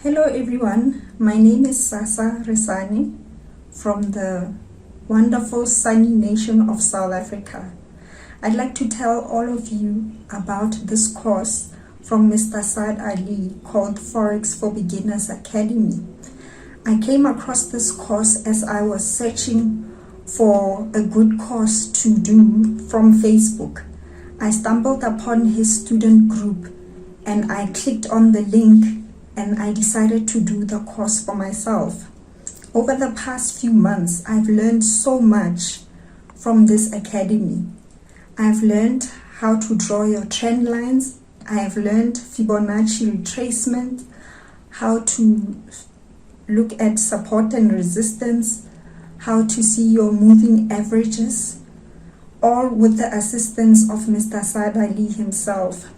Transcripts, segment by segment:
Hello everyone, my name is Sasa Resani from the wonderful sunny nation of South Africa. I'd like to tell all of you about this course from Mr. Saad Ali called Forex for Beginners Academy. I came across this course as I was searching for a good course to do from Facebook. I stumbled upon his student group and I clicked on the link and I decided to do the course for myself. Over the past few months, I've learned so much from this academy. I've learned how to draw your trend lines. I have learned Fibonacci retracement, how to look at support and resistance, how to see your moving averages, all with the assistance of Mr. Saad Ali himself.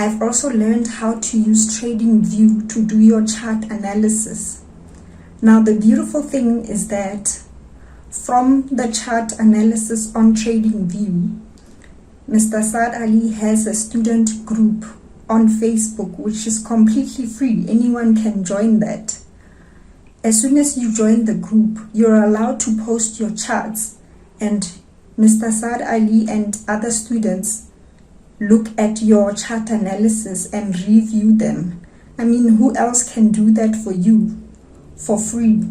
I've also learned how to use TradingView to do your chart analysis. Now the beautiful thing is that from the chart analysis on TradingView, Mr. Saad Ali has a student group on Facebook which is completely free. Anyone can join that. As soon as you join the group, you're allowed to post your charts, and Mr. Saad Ali and other students look at your chart analysis and review them. I mean, who else can do that for you for free?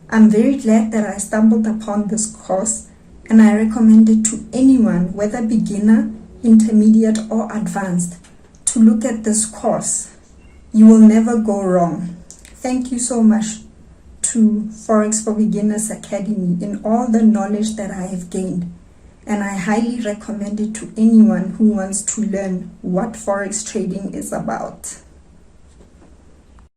I'm very glad that I stumbled upon this course, and I recommend it to anyone, whether beginner, intermediate or advanced, to look at this course. You will never go wrong. Thank you so much to Forex for Beginners Academy in all the knowledge that I have gained. And I highly recommend it to anyone who wants to learn what Forex trading is about.